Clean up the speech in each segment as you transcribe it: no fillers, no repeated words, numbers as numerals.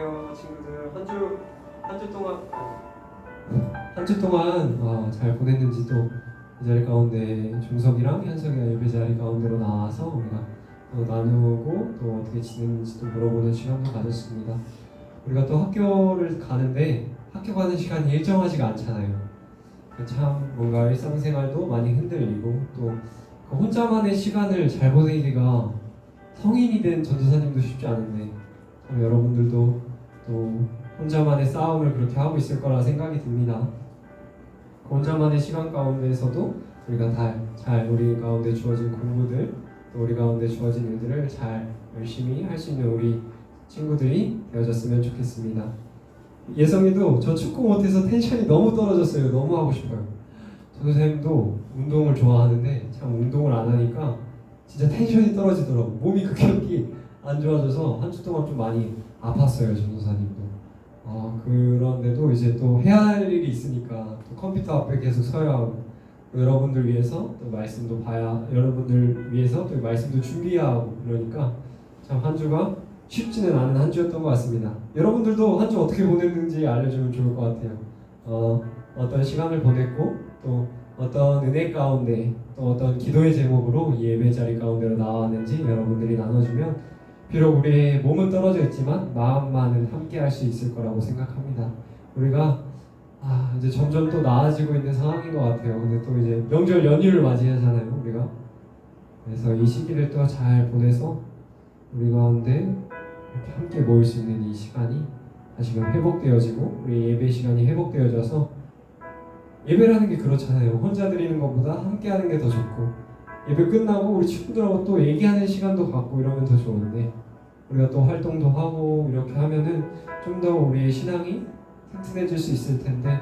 안녕하세요 친구들. 한 주 동안 잘 보냈는지 또 이 자리 가운데 중석이랑 현석이가 예배 자리 가운데로 나와서 우리가 또 나누고 또 어떻게 지냈는지 또 물어보는 시간도 가졌습니다. 우리가 또 학교를 가는데 학교 가는 시간이 일정하지가 않잖아요. 참 뭔가 일상생활도 많이 흔들리고 또 그 혼자만의 시간을 잘 보내기가 성인이 된 전도사님도 쉽지 않은데 참 여러분들도 또 혼자만의 싸움을 그렇게 하고 있을 거라 생각이 듭니다. 그 혼자만의 시간 가운데에서도 우리가 잘 우리 가운데 주어진 공부들 또 우리 가운데 주어진 일들을 잘 열심히 할 수 있는 우리 친구들이 되어졌으면 좋겠습니다. 예성이도 저 축구 못해서 텐션이 너무 떨어졌어요. 너무 하고 싶어요. 전도사님도 운동을 좋아하는데 참 운동을 안 하니까 진짜 텐션이 떨어지더라고. 몸이 급격히 안 좋아져서 한 주 동안 좀 많이 아팠어요. 전도사님도. 그런데도 이제 또 해야 할 일이 있으니까 또 컴퓨터 앞에 계속 서야 하고 여러분들 위해서 또 말씀도 봐야 여러분들 위해서 또 말씀도 준비해야 하고 그러니까 참 한 주가 쉽지는 않은 한 주였던 것 같습니다. 여러분들도 한 주 어떻게 보냈는지 알려주면 좋을 것 같아요. 어떤 시간을 보냈고 또 어떤 은혜 가운데 또 어떤 기도의 제목으로 이 예배 자리 가운데로 나왔는지 여러분들이 나눠주면 비록 우리의 몸은 떨어져 있지만 마음만은 함께 할 수 있을 거라고 생각합니다. 우리가 이제 점점 또 나아지고 있는 상황인 것 같아요. 근데 또 이제 명절 연휴를 맞이하잖아요, 우리가. 그래서 이 시기를 또 잘 보내서 우리 가운데 이렇게 함께 모일 수 있는 이 시간이 다시금 회복되어지고 우리 예배 시간이 회복되어져서 예배라는 게 그렇잖아요. 혼자 드리는 것보다 함께 하는 게 더 좋고 예배 끝나고 우리 친구들하고 또 얘기하는 시간도 갖고 이러면 더 좋은데 우리가 또 활동도 하고 이렇게 하면은 좀 더 우리의 신앙이 튼튼해질 수 있을 텐데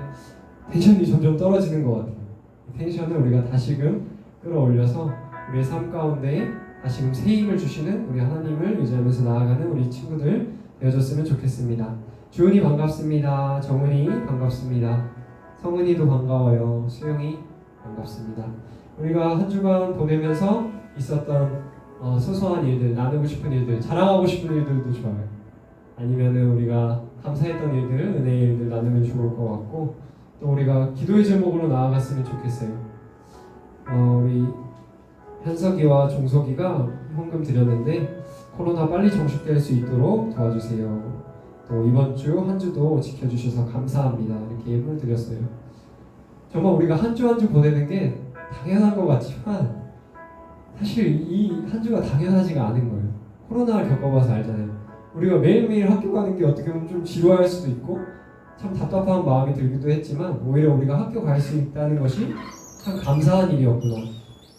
텐션이 점점 떨어지는 것 같아요. 텐션을 우리가 다시금 끌어올려서 우리의 삶 가운데 다시금 새 힘을 주시는 우리 하나님을 의지하면서 나아가는 우리 친구들 되어줬으면 좋겠습니다. 주은이 반갑습니다. 정은이 반갑습니다. 성은이도 반가워요. 수영이 반갑습니다. 우리가 한 주간 보내면서 있었던 소소한 일들, 나누고 싶은 일들, 자랑하고 싶은 일들도 좋아요. 아니면은 우리가 감사했던 일들, 은혜의 일들 나누면 좋을 것 같고 또 우리가 기도의 제목으로 나아갔으면 좋겠어요. 우리 현석이와 종석이가 헌금 드렸는데 코로나 빨리 종식될 수 있도록 도와주세요. 또 이번 주 한 주도 지켜주셔서 감사합니다. 이렇게 예물을 드렸어요. 정말 우리가 한 주 한 주 보내는 게 당연한 것 같지만 사실 이 한 주가 당연하지가 않은 거예요. 코로나를 겪어봐서 알잖아요. 우리가 매일매일 학교 가는 게 어떻게 보면 좀 지루할 수도 있고 참 답답한 마음이 들기도 했지만 오히려 우리가 학교 갈 수 있다는 것이 참 감사한 일이었구나.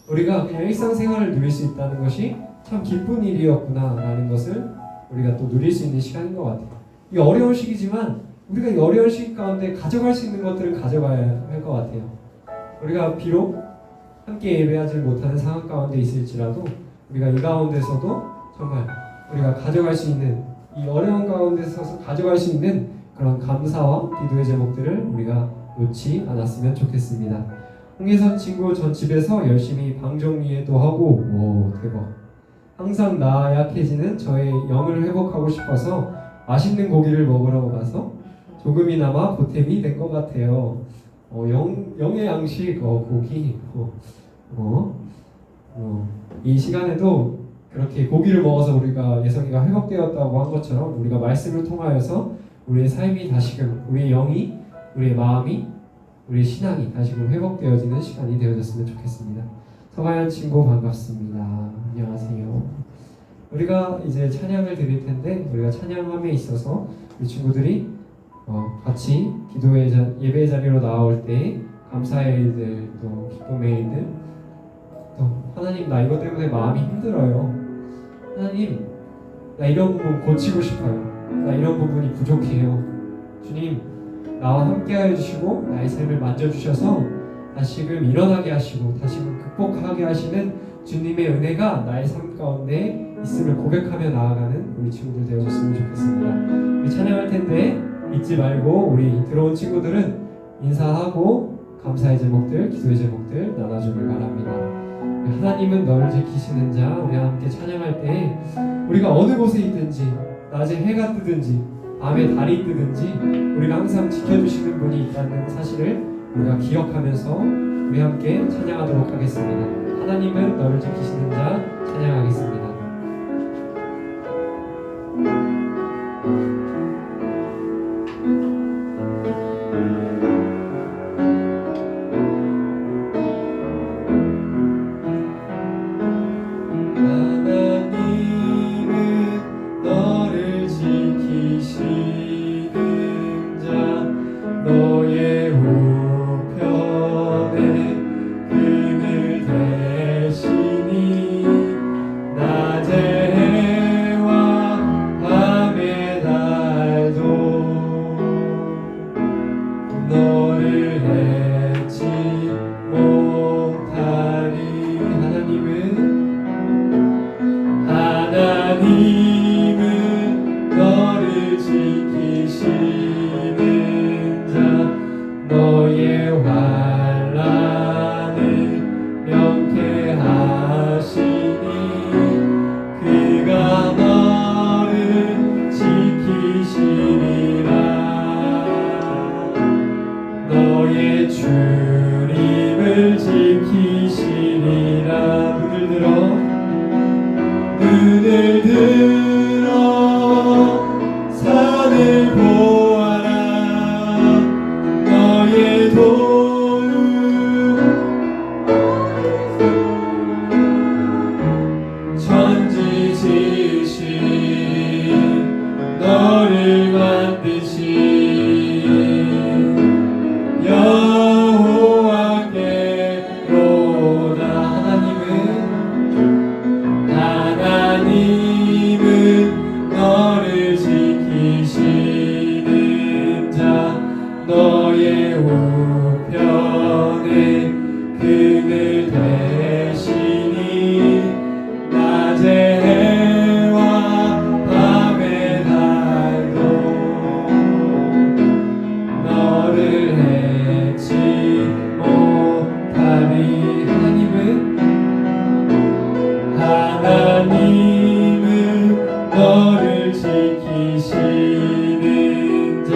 우리가 그냥 일상생활을 누릴 수 있다는 것이 참 기쁜 일이었구나 라는 것을 우리가 또 누릴 수 있는 시간인 것 같아요. 이 어려운 시기지만 우리가 이 어려운 시기 가운데 가져갈 수 있는 것들은 가져가야 할 것 같아요. 우리가 비록 함께 예배하지 못하는 상황 가운데 있을지라도 우리가 이 가운데서도 정말 우리가 가져갈 수 있는 이 어려운 가운데서 가져갈 수 있는 그런 감사와 기도의 제목들을 우리가 놓지 않았으면 좋겠습니다. 홍예선 친구 전 집에서 열심히 방 정리도 하고 대박. 항상 나약해지는 저의 영을 회복하고 싶어서 맛있는 고기를 먹으러 가서 조금이나마 보탬이 된 것 같아요. 영의 양식 고기 이 시간에도 그렇게 고기를 먹어서 우리가 예성이가 회복되었다고 한 것처럼 우리가 말씀을 통하여서 우리의 삶이 다시금 우리의 영이 우리의 마음이 우리의 신앙이 다시금 회복되어지는 시간이 되어졌으면 좋겠습니다. 서가연 친구 반갑습니다. 안녕하세요. 우리가 이제 찬양을 드릴 텐데 우리가 찬양함에 있어서 우리 친구들이 같이 기도의 예배의 자리로 나올 때 감사의 일들 또 기쁨의 일들 또 하나님 나 이것 때문에 마음이 힘들어요. 하나님 나 이런 부분 고치고 싶어요. 나 이런 부분이 부족해요. 주님 나와 함께 하여 주시고 나의 삶을 만져주셔서 다시금 일어나게 하시고 다시금 극복하게 하시는 주님의 은혜가 나의 삶 가운데 있음을 고백하며 나아가는 우리 친구들 되어줬으면 좋겠습니다. 우리 찬양할 텐데 잊지 말고 우리 들어온 친구들은 인사하고 감사의 제목들, 기도의 제목들 나눠주길 바랍니다. 하나님은 너를 지키시는 자 우리와 함께 찬양할 때 우리가 어느 곳에 있든지 낮에 해가 뜨든지 밤에 달이 뜨든지 우리가 항상 지켜주시는 분이 있다는 사실을 우리가 기억하면서 우리 함께 찬양하도록 하겠습니다. 하나님은 너를 지키시는 자 찬양하겠습니다. 주님을 지키시리라. 눈을 들어 산을 보아라. 너의 도움 천지 지으신 너를 만드신 하나님은 너를 지키시는 자 너의 우편에 그늘 대시니 낮의 해와 밤의 달도 너를 해치 못하리. 하나님은 너를 지키시는 자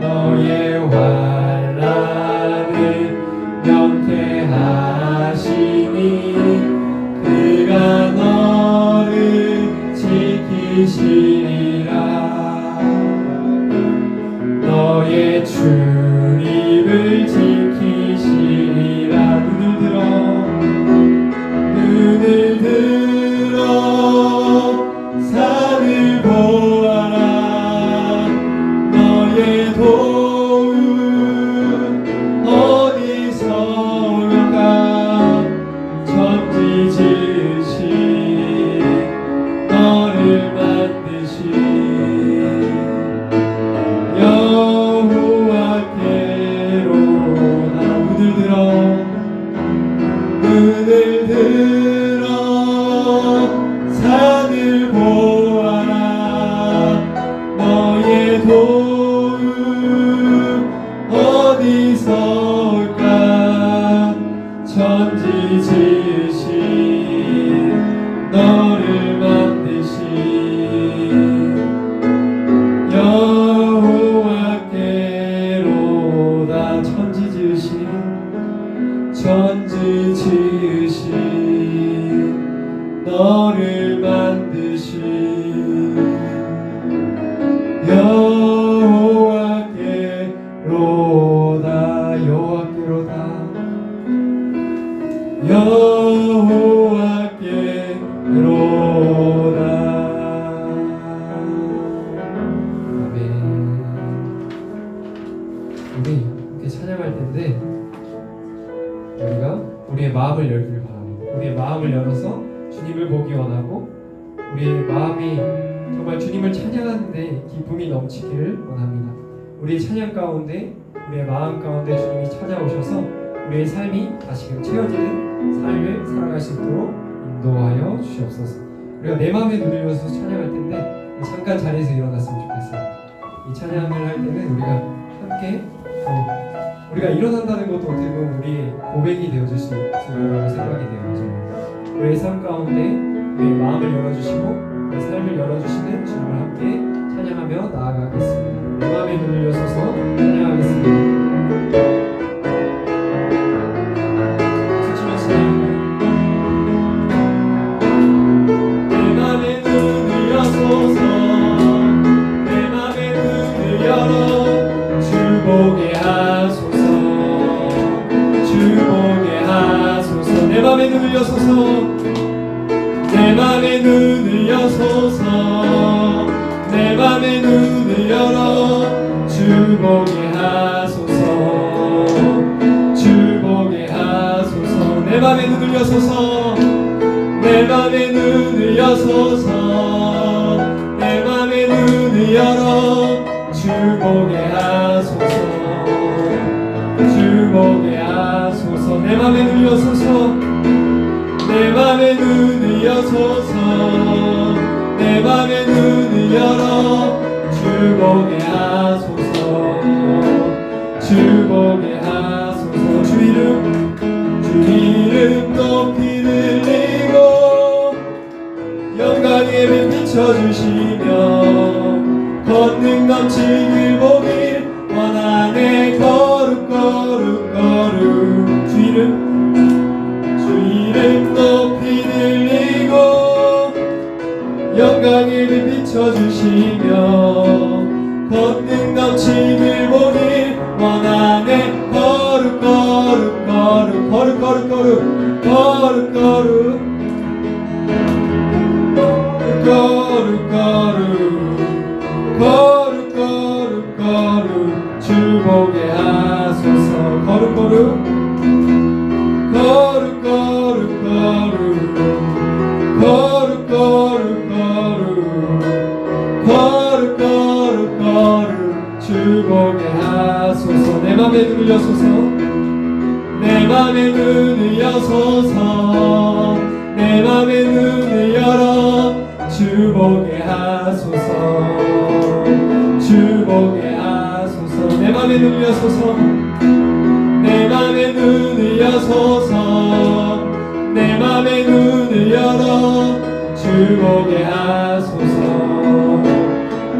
너의 환난을 명쾌하시니 그가 너를 지키시리라. 너의 주님을 지키시리라. 눈을 들어 산을 보아라. 너의 도움 어디서 올까. 천지 지으신 너를 만드신 여호와께로다. 눈을 들어 산을 보아라. 너의 도움 어디서 올까. 천지 지으신 너를 만드신 여호와께로다. 천지 지으신 너를 만드신 여호와께로다. 여호와께로다. 아멘. 우리 이렇게 찬양할 텐데 우리가 우리의 마음을 열기를 바랍니다. 우리의 마음을 열어서 주님을 보기 원하고 우리의 마음이 정말 주님을 찬양하는데 기쁨이 넘치기를 원합니다. 우리의 찬양 가운데 우리의 마음 가운데 주님이 찾아오셔서 우리의 삶이 다시금 채워지는 삶을 살아갈 수 있도록 인도하여 주시옵소서. 우리가 내 마음에 눈을 열어서 찬양할 텐데 잠깐 자리에서 일어났으면 좋겠어요. 이 찬양을 할 때는 우리가 함께 우리가 일어난다는 것도 어떻게 보면 우리의 고백이 되어줄 수 있을 거라고 생각이 돼요. 우리의 삶 가운데 우리의 마음을 열어주시고 우리의 삶을 열어주시는 주님을 함께 찬양하며 나아가겠습니다. 내 맘의 눈을 열어 주 보게 하소서. 주 보게 하소서. 내 맘의 눈을 여소서. 내 맘의 눈을 여소서. 내 맘의 눈을 열어 주 보게 하소서. 주 보게 하소서. 주 이름 높이 들리고 영광의 빛 비춰주시며 권능 넘치길 보길 원하네. 거룩 거룩 거룩. 주 이름 높이 들리고 영광의 빛 비춰주시며 권능 넘치길 보길 원하네. 거룩 거룩 거룩 거룩 거룩 거룩 거룩 거룩 거룩 거룩 거룩 거룩 주 보게 하소서. 거룩 거룩 거룩 거룩 거룩 거룩 거룩 거룩 주 보게 하소서. 내 맘의 눈을 여소서. 내 맘의 눈을 여소서. 내 맘의 눈을 열어 주 보게 하소서. 주 보게 하소서. 내 맘의 눈을 여소서. 내 맘의 눈을 여소서. 내 맘의 눈을 열어 주 보게 하소서.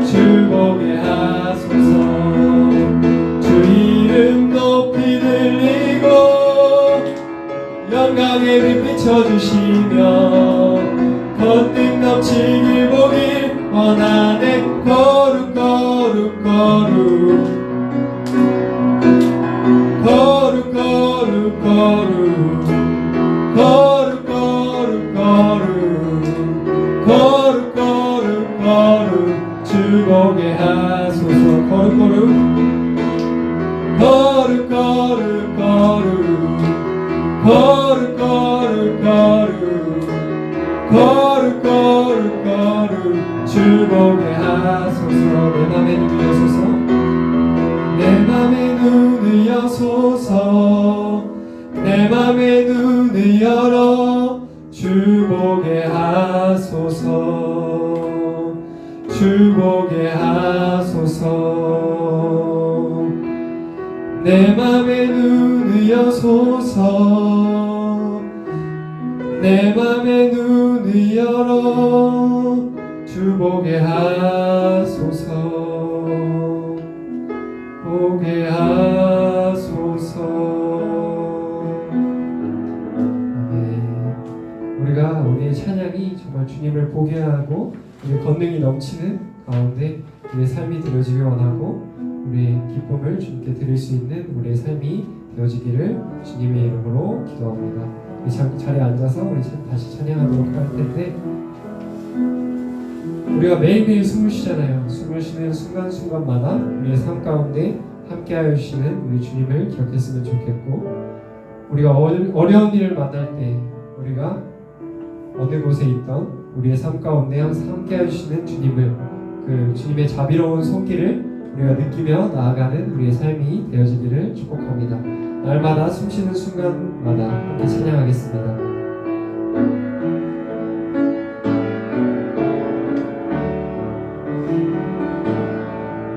주 보게 하소서. 주 이름 높이 들리고 영광의 빛 비춰주시며 권능 넘치길 보길 원하네. 거룩 거룩 거룩 거룩 거룩 거룩 거룩 거룩 거룩 거룩 거룩 주 보게 하소서. 거룩 거룩 거룩 거룩 거룩 거룩 거룩 거룩 주 보게 하소서. 내 맘의 눈을 여소서. 내 맘의 눈을 여소서. 내 맘의 눈을 열어 주 보게 하소서. 주 보게 하소서. 내 맘의 눈을 여소서. 내 맘의 눈을 열어 주 보게 하소서. 보게 하소서. 아멘. 우리가 우리의 찬양이 정말 주님을 보게 하고 우리의 권능이 넘치는 가운데 우리의 삶이 되어지길 원하고 우리의 기쁨을 주님께 드릴 수 있는 우리의 삶이 되어지기를 주님의 이름으로 기도합니다. 자리에 앉아서 우리 다시 찬양하도록 할 텐데, 우리가 매일매일 숨을 쉬잖아요. 숨을 쉬는 순간순간마다 우리의 삶 가운데 함께하여 주시는 우리 주님을 기억했으면 좋겠고, 우리가 어려운 일을 만날 때 우리가 어느 곳에 있던 우리의 삶 가운데 항상 함께하여 주시는 주님을, 그 주님의 자비로운 손길을 우리가 느끼며 나아가는 우리의 삶이 되어지기를 축복합니다. 날마다 숨쉬는 순간마다 함께 찬양하겠습니다.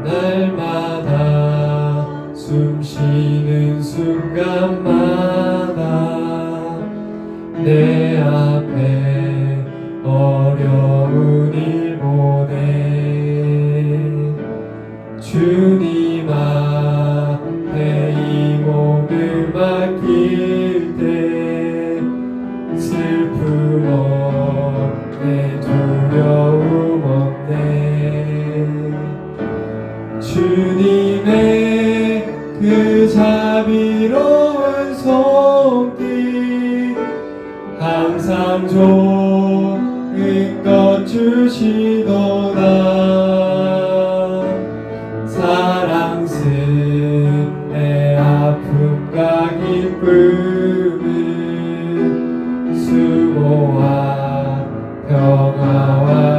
날마다 숨쉬는 순간마다 내 앞에 어려운 일 보내 주님 앞에 이 몸을 맡길 때 슬픔 없네 두려움 없네 주님의 그 자비로운 손길 항상 좋은 것 주시도다 사랑스런 내 아픔과 기쁨을 수고와 평화와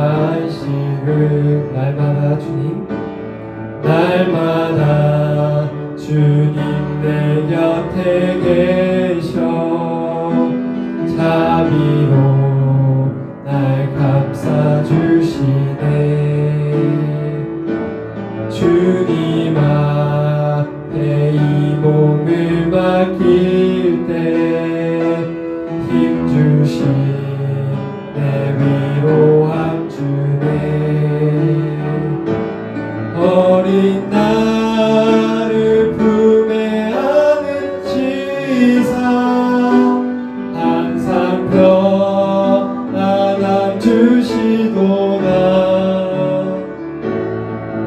주시도다.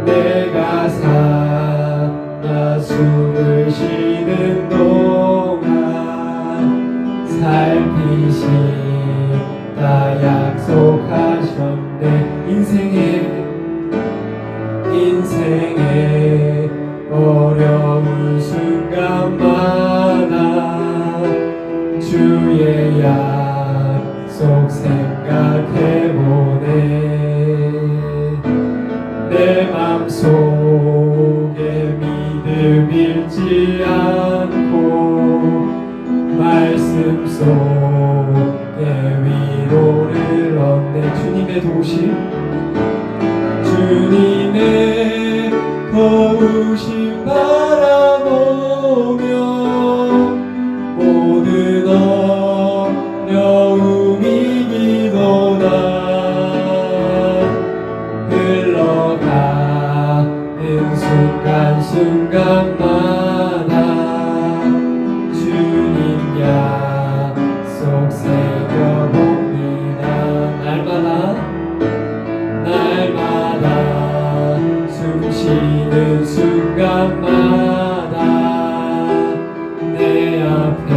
내가 살아 숨을 쉬는 동안 살피시다 약속하셨네. 인생의 어려운 순간마다 주의 약속 생각해보네. 내 맘속에 믿음 잃지 않고 말씀 속에 위로를 얻네. 주님의 도우심 바라보며 모든 어려움 이기도다. 흘러가는 순간순간마다 주님 약속 새겨봅니다. 날마다 숨쉬는 순간마다 내 앞에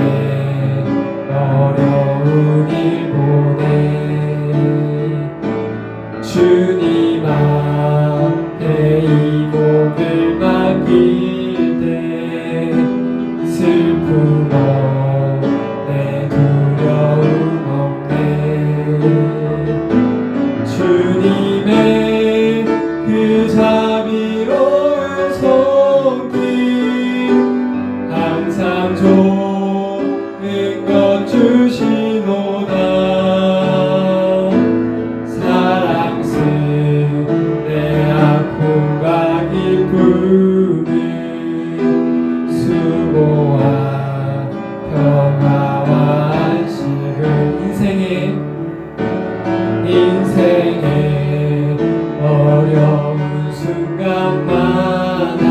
어려운 일 보내. 주님 앞에 이 몸을 맡길 때 슬픔 없네, 두려움 없네. 주님의 그 자비로운 손길 항상 좋은 것 주시노다. 사랑스레 아픔과 기쁨을 수고와 평화와 안식을 인생의 어려운 순간마다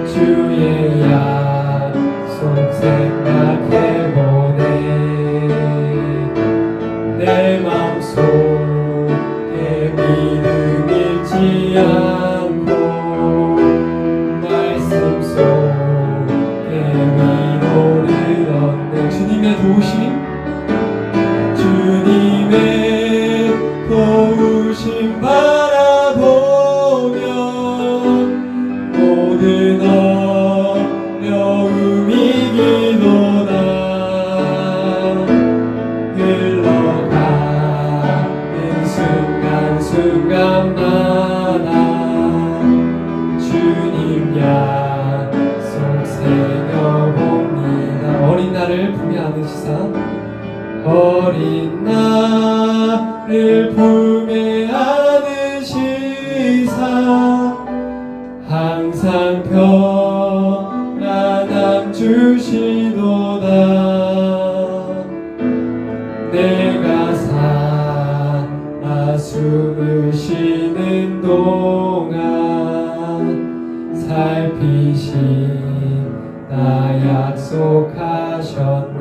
주의 약속 생각해보네. 내 맘속에 믿음 잃지 않고 말씀 속에 위로를 얻네. 주님의 도우심 바라보며 모든 어려움 이기도다. 흘러가는 순간순간마다 주님 약속 새겨봅니다. 어린 나를 품에 안으시사 항상 평안함 주시도다. 내가 살아 숨을 쉬는 동안 살피시다 약속하셨네.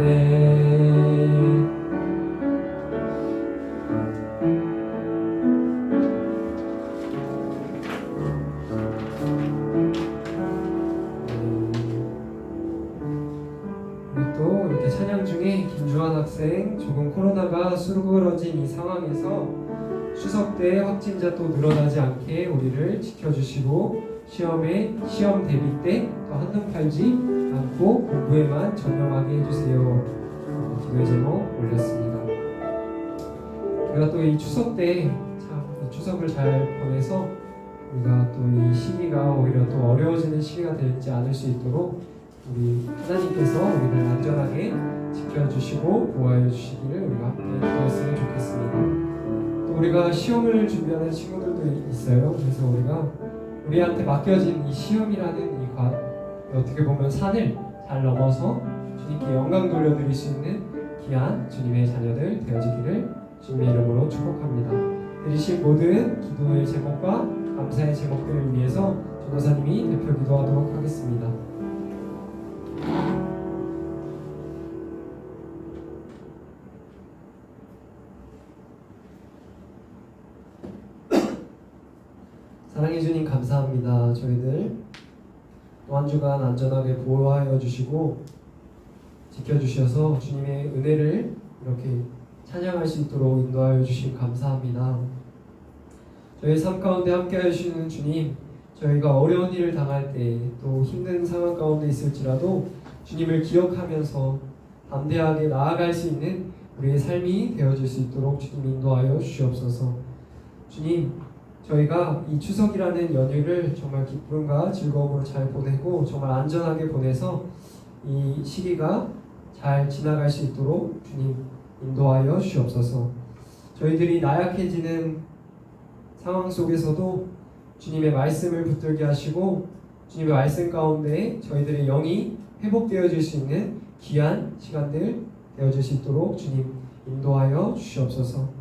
또 이렇게 찬양 중에 김주환 학생 조금 코로나가 수그러진 이 상황에서 추석 때 확진자 또 늘어나지 않게 우리를 지켜주시고 시험 대비 때 또 한눈 팔지 않고 공부에만 전념하게 해주세요. 기도의 제목 올렸습니다. 우리가 또 이 추석 때 참 추석을 잘 보내서 우리가 또 이 시기가 오히려 또 어려워지는 시기가 되지 않을 수 있도록 우리 하나님께서 우리를 안전하게 지켜주시고 보호하여 주시기를 우리가 함께 기도했으면 좋겠습니다. 또 우리가 시험을 준비하는 친구들도 있어요. 그래서 우리한테 맡겨진 이 시험이라는 이 어떻게 보면 산을 잘 넘어서 주님께 영광 돌려드릴 수 있는 귀한 주님의 자녀들 되어지기를 주님의 이름으로 축복합니다. 드리신 모든 기도의 제목과 감사의 제목들을 위해서 전도사님이 대표 기도하도록 하겠습니다. 사랑해 주님 감사합니다. 저희들 또 한 주간 안전하게 보호하여 주시고 지켜주셔서 주님의 은혜를 이렇게 찬양할 수 있도록 인도하여 주신 감사합니다. 저희 삶 가운데 함께하여 주시는 주님, 저희가 어려운 일을 당할 때 또 힘든 상황 가운데 있을지라도 주님을 기억하면서 담대하게 나아갈 수 있는 우리의 삶이 되어질 수 있도록 주님 인도하여 주시옵소서. 주님, 저희가 이 추석이라는 연휴를 정말 기쁨과 즐거움으로 잘 보내고 정말 안전하게 보내서 이 시기가 잘 지나갈 수 있도록 주님 인도하여 주시옵소서. 저희들이 나약해지는 상황 속에서도 주님의 말씀을 붙들게 하시고 주님의 말씀 가운데 저희들의 영이 회복되어질 수 있는 귀한 시간들 되어질 수 있도록 주님 인도하여 주시옵소서.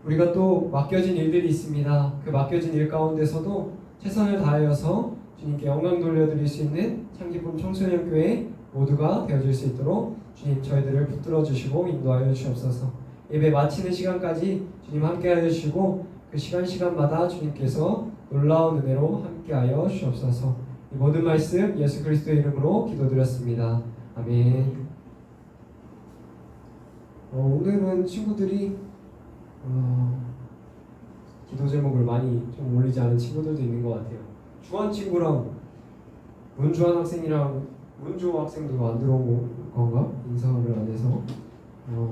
우리가 또 맡겨진 일들이 있습니다. 그 맡겨진 일 가운데서도 최선을 다하여서 주님께 영광 돌려드릴 수 있는 창기쁨 청소년교회 모두가 되어질 수 있도록 주님 저희들을 붙들어 주시고 인도하여 주시옵소서. 예배 마치는 시간까지 주님 함께하여 주시고 그 시간마다 주님께서 놀라운 은혜로 함께하여 주시옵소서. 이 모든 말씀 예수 그리스도의 이름으로 기도드렸습니다. 아멘. 오늘은 친구들이 기도 제목을 많이 좀 올리지 않은 친구들도 있는 것 같아요. 주한 친구랑 문주한 학생이랑 문주 학생도 안 들어온 건가? 인사를 안 해서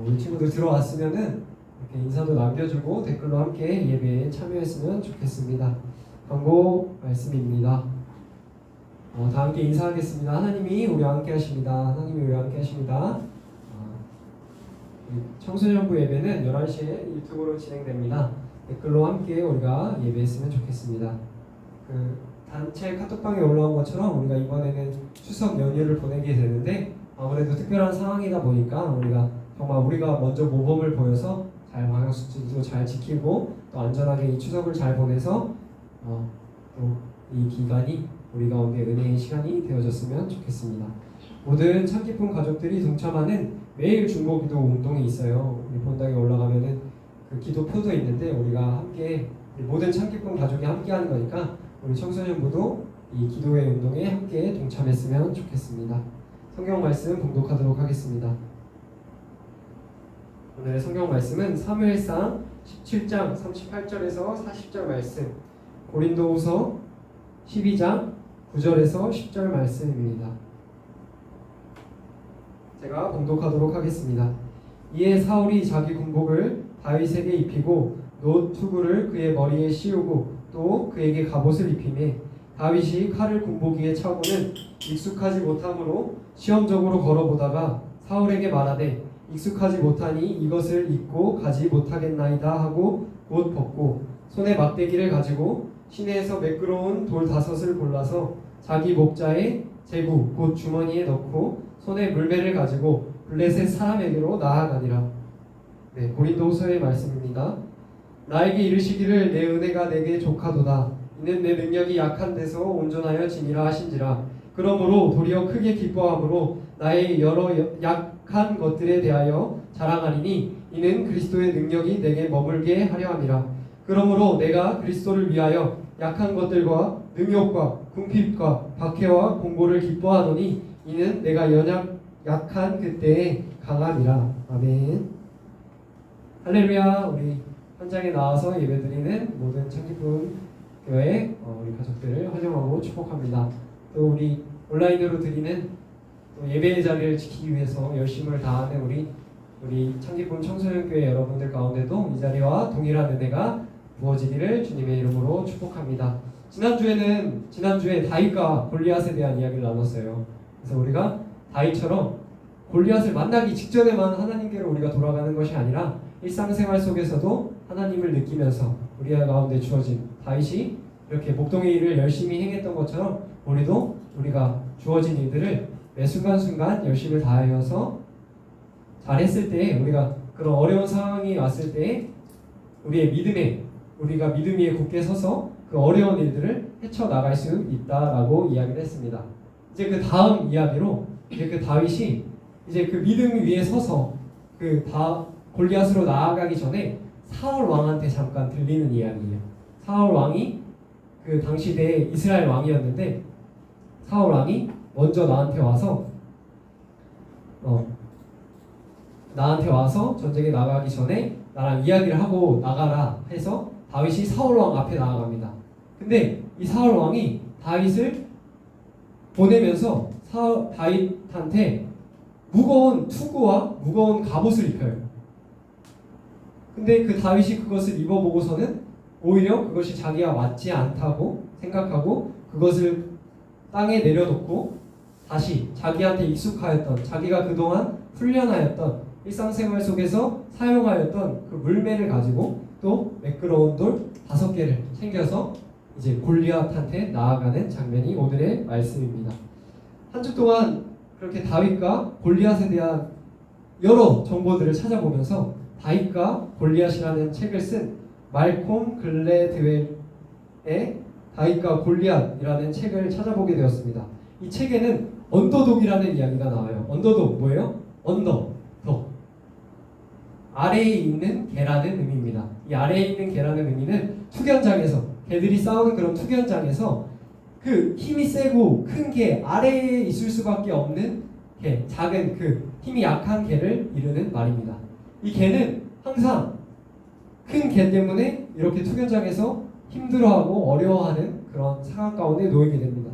우리 친구들 들어왔으면은 이렇게 인사도 남겨주고 댓글로 함께 예배에 참여했으면 좋겠습니다. 광고 말씀입니다. 다 함께 인사하겠습니다. 하나님이 우리와 함께 하십니다. 하나님이 우리와 함께 하십니다. 청소년부 예배는 11시에 유튜브로 진행됩니다. 댓글로 함께 우리가 예배했으면 좋겠습니다. 그 단체 카톡방에 올라온 것처럼 우리가 이번에는 추석 연휴를 보내게 되는데 아무래도 특별한 상황이다 보니까 우리가 먼저 모범을 보여서 잘 방역수칙도 잘 지키고 또 안전하게 이 추석을 잘 보내서 또 이 기간이 우리 가운데 은혜의 시간이 되어졌으면 좋겠습니다. 모든 참기쁨 가족들이 동참하는 매일 중보기도 운동이 있어요. 우리 본당에 올라가면은 그 기도표도 있는데 우리가 함께 모든 참기쁨 가족이 함께하는 거니까 우리 청소년부도 이 기도회 운동에 함께 동참했으면 좋겠습니다. 성경 말씀 봉독하도록 하겠습니다. 오늘의 성경 말씀은 사무엘상 17장 38절에서 40절 말씀, 고린도후서 12장 9절에서 10절 말씀입니다. 제가 봉독하도록 하겠습니다. 이에 사울이 자기 군복을 다윗에게 입히고 놋 투구를 그의 머리에 씌우고 또 그에게 갑옷을 입히매 다윗이 칼을 군복 위에 차고는 익숙하지 못함으로 시험적으로 걸어보다가 사울에게 말하되 익숙하지 못하니 이것을 입고 가지 못하겠나이다 하고 곧 벗고 손에 막대기를 가지고 시내에서 매끄러운 돌 5을 골라서 자기 목자의 제구 곧 주머니에 넣고 손에 물매를 가지고 블레셋 사람에게로 나아가니라. 고린도후서의 말씀입니다. 나에게 이르시기를 내 은혜가 내게 족하도다. 이는 내 능력이 약한 데서 온전하여 지니라 하신지라. 그러므로 도리어 크게 기뻐함으로 나의 여러 약한 것들에 대하여 자랑하리니 이는 그리스도의 능력이 내게 머물게 하려 함이라. 그러므로 내가 그리스도를 위하여 약한 것들과 능욕과 궁핍과 박해와 공고를 기뻐하노니 이는 내가 약한 그때에 강함이라. 아멘. 할렐루야. 우리 현장에 나와서 예배드리는 모든 창기쁨 교회 우리 가족들을 환영하고 축복합니다. 또 우리 온라인으로 드리는 또 예배의 자리를 지키기 위해서 열심을 다하는 우리 창기쁨 청소년교회 여러분들 가운데도 이 자리와 동일한 은혜가 부어지기를 주님의 이름으로 축복합니다. 지난주에 다윗과 골리앗에 대한 이야기를 나눴어요. 그래서 우리가 다윗처럼 골리앗을 만나기 직전에만 하나님께로 우리가 돌아가는 것이 아니라 일상생활 속에서도 하나님을 느끼면서 우리 가운데 주어진 다윗이 이렇게 목동의 일을 열심히 행했던 것처럼 우리가 주어진 일들을 매 순간순간 열심을 다하여서 잘했을 때 우리가 그런 어려운 상황이 왔을 때 우리가 믿음 위에 굳게 서서 그 어려운 일들을 헤쳐나갈 수 있다라고 이야기를 했습니다. 이제 그 다음 이야기로 그 다윗이 이제 그 믿음 위에 서서 골리앗으로 나아가기 전에 사울 왕한테 잠깐 들리는 이야기예요. 사울 왕이 그 당시 시대에 이스라엘 왕이었는데 사울 왕이 먼저 나한테 와서 전쟁에 나가기 전에 나랑 이야기를 하고 나가라 해서 다윗이 사울 왕 앞에 나아갑니다. 근데 이 사울 왕이 다윗을 보내면서 다윗한테 무거운 투구와 무거운 갑옷을 입혀요. 근데 그 다윗이 그것을 입어보고서는 오히려 그것이 자기와 맞지 않다고 생각하고 그것을 땅에 내려놓고 다시 자기한테 익숙하였던, 자기가 그동안 훈련하였던 일상생활 속에서 사용하였던 그 물매를 가지고 또 매끄러운 돌 5개를 챙겨서 이제 골리앗한테 나아가는 장면이 오늘의 말씀입니다. 한 주 동안 그렇게 다윗과 골리앗에 대한 여러 정보들을 찾아보면서 다윗과 골리앗이라는 책을 쓴 말콤 글래드웰의 다윗과 골리앗이라는 책을 찾아보게 되었습니다. 이 책에는 언더독이라는 이야기가 나와요. 언더독 뭐예요? 언더, 덕. 아래에 있는 개라는 의미입니다. 이 아래에 있는 개라는 의미는 투견장에서 개들이 싸우는 그런 투견장에서 그 힘이 세고 큰 개 아래에 있을 수밖에 없는 개, 작은 그 힘이 약한 개를 이르는 말입니다. 이 개는 항상 큰 개 때문에 이렇게 투견장에서 힘들어하고 어려워하는 그런 상황 가운데 놓이게 됩니다.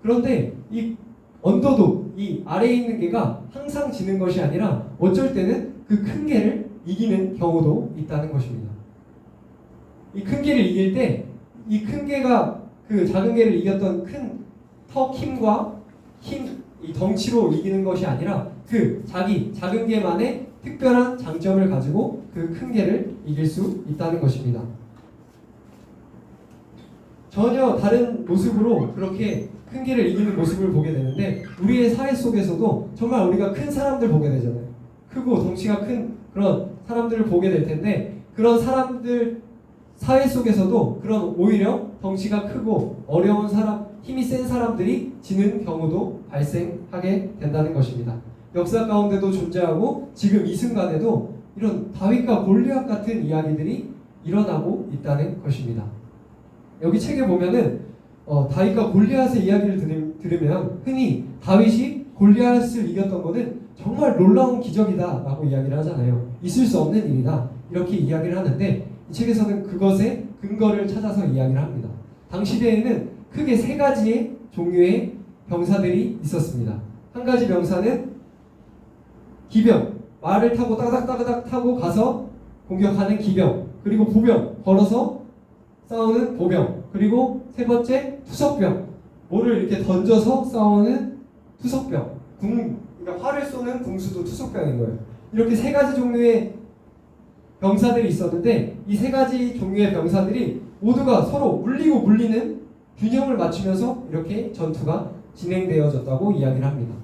그런데 이 언더독, 이 아래에 있는 개가 항상 지는 것이 아니라 어쩔 때는 그 큰 개를 이기는 경우도 있다는 것입니다. 이 큰 개를 이길 때 이 큰 개가 그 작은 개를 이겼던 큰 턱 힘과 이 덩치로 이기는 것이 아니라 그 자기 작은 개만의 특별한 장점을 가지고 그 큰 개를 이길 수 있다는 것입니다. 전혀 다른 모습으로 그렇게 큰 개를 이기는 모습을 보게 되는데 우리의 사회 속에서도 정말 우리가 큰 사람들 보게 되잖아요. 크고 덩치가 큰 그런 사람들을 보게 될 텐데 그런 사람들 사회 속에서도 그런 오히려 덩치가 크고 어려운 사람, 힘이 센 사람들이 지는 경우도 발생하게 된다는 것입니다. 역사 가운데도 존재하고 지금 이 순간에도 이런 다윗과 골리앗 같은 이야기들이 일어나고 있다는 것입니다. 여기 책에 보면은 다윗과 골리앗의 이야기를 들으면 흔히 다윗이 골리앗을 이겼던 것은 정말 놀라운 기적이다 라고 이야기를 하잖아요. 있을 수 없는 일이다 이렇게 이야기를 하는데 이 책에서는 그것의 근거를 찾아서 이야기를 합니다. 당시대에는 크게 3가지의 종류의 병사들이 있었습니다. 한 가지 병사는 기병, 말을 타고 따닥따닥 타고 가서 공격하는 기병, 그리고 보병, 걸어서 싸우는 보병, 그리고 3번째 투석병, 뭐를 이렇게 던져서 싸우는 투석병, 그러니까 활을 쏘는 궁수도 투석병인 거예요. 이렇게 3가지 종류의 병사들이 있었는데 이 3가지 종류의 병사들이 모두가 서로 물리고 물리는 균형을 맞추면서 이렇게 전투가 진행되어졌다고 이야기를 합니다.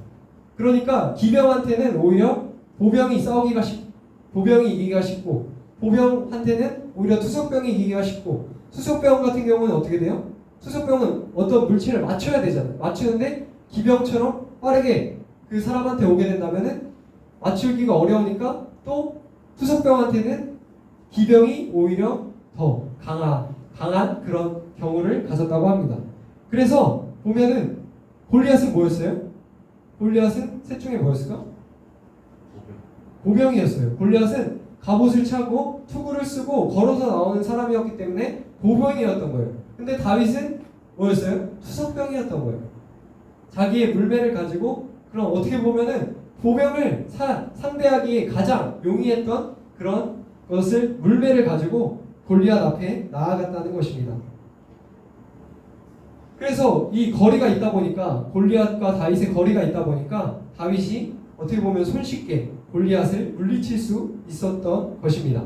그러니까 기병한테는 오히려 보병이 이기기가 쉽고 보병한테는 오히려 투석병이 이기기가 쉽고 투석병 같은 경우는 어떻게 돼요? 투석병은 어떤 물체를 맞춰야 되잖아요. 맞추는데 기병처럼 빠르게 그 사람한테 오게 된다면은 맞추기가 어려우니까 또 투석병한테는 기병이 오히려 더 강한 그런 경우를 가졌다고 합니다. 그래서 보면은 골리앗은 뭐였어요? 골리앗은 셋 중에 뭐였을까? 보병이었어요. 골리앗은 갑옷을 차고 투구를 쓰고 걸어서 나오는 사람이었기 때문에 보병이었던 거예요. 근데 다윗은 뭐였어요? 투석병이었던 거예요. 자기의 물매를 가지고 그럼 어떻게 보면은 보병을 상대하기에 가장 용이했던 그런 것을 물매를 가지고 골리앗 앞에 나아갔다는 것입니다. 그래서 이 거리가 있다 보니까 골리앗과 다윗의 거리가 있다 보니까 다윗이 어떻게 보면 손쉽게 골리앗을 물리칠 수 있었던 것입니다.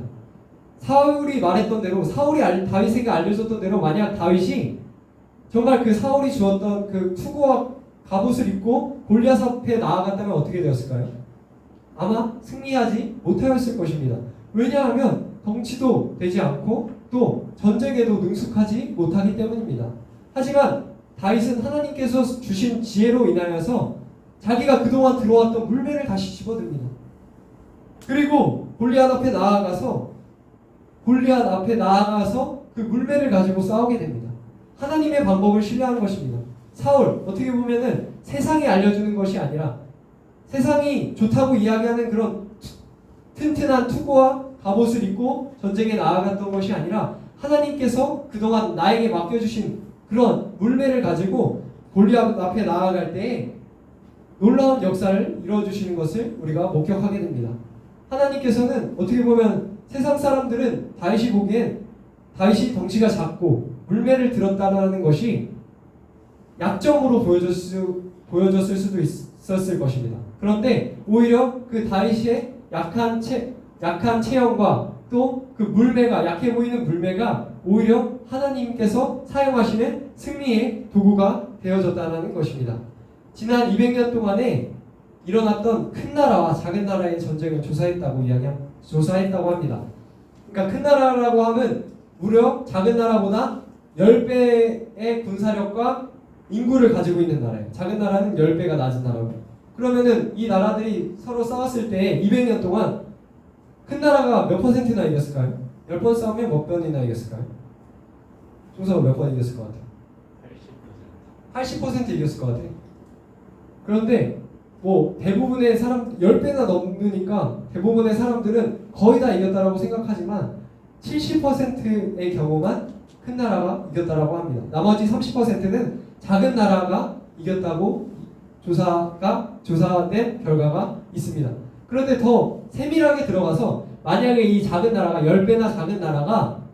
사울이 말했던 대로 다윗에게 알려줬던 대로 만약 다윗이 정말 그 사울이 주었던 그 투구와 갑옷을 입고 골리앗 앞에 나아갔다면 어떻게 되었을까요? 아마 승리하지 못하였을 것입니다. 왜냐하면 덩치도 되지 않고 또 전쟁에도 능숙하지 못하기 때문입니다. 하지만 다윗은 하나님께서 주신 지혜로 인하여서 자기가 그동안 들어왔던 물매를 다시 집어듭니다. 그리고 골리앗 앞에 나아가서 그 물매를 가지고 싸우게 됩니다. 하나님의 방법을 신뢰하는 것입니다. 사울, 어떻게 보면은 세상이 알려주는 것이 아니라 세상이 좋다고 이야기하는 그런 튼튼한 투구와 갑옷을 입고 전쟁에 나아갔던 것이 아니라 하나님께서 그동안 나에게 맡겨주신 그런 물매를 가지고 골리앗 앞에 나아갈 때에 놀라운 역사를 이루어주시는 것을 우리가 목격하게 됩니다. 하나님께서는 어떻게 보면 세상 사람들은 다윗이 보기엔 다윗이 덩치가 작고 물매를 들었다는 것이 약점으로 보여졌을 수도 있었을 것입니다. 그런데 오히려 그 다윗의 약한 체형과 또 그 물매가 약해 보이는 물매가 오히려 하나님께서 사용하시는 승리의 도구가 되어졌다는 것입니다. 지난 200년 동안에 일어났던 큰 나라와 작은 나라의 전쟁을 조사했다고 합니다. 그러니까 큰 나라라고 하면 무려 작은 나라보다 10배의 군사력과 인구를 가지고 있는 나라예요. 작은 나라는 10배가 낮은 나라고. 그러면은 이 나라들이 서로 싸웠을 때 200년 동안 큰 나라가 몇 퍼센트나 이겼을까요? 10번 싸우면 몇 번이나 이겼을까요? 종서가 몇 번 이겼을 것 같아요? 80% 이겼을 것 같아요. 그런데 뭐 대부분의 사람 10배나 넘으니까 대부분의 사람들은 거의 다 이겼다라고 생각하지만 70%의 경우만 큰 나라가 이겼다라고 합니다. 나머지 30%는 작은 나라가 이겼다고 조사된 결과가 있습니다. 그런데 더 세밀하게 들어가서 만약에 이 작은 나라가 10배나 작은 나라가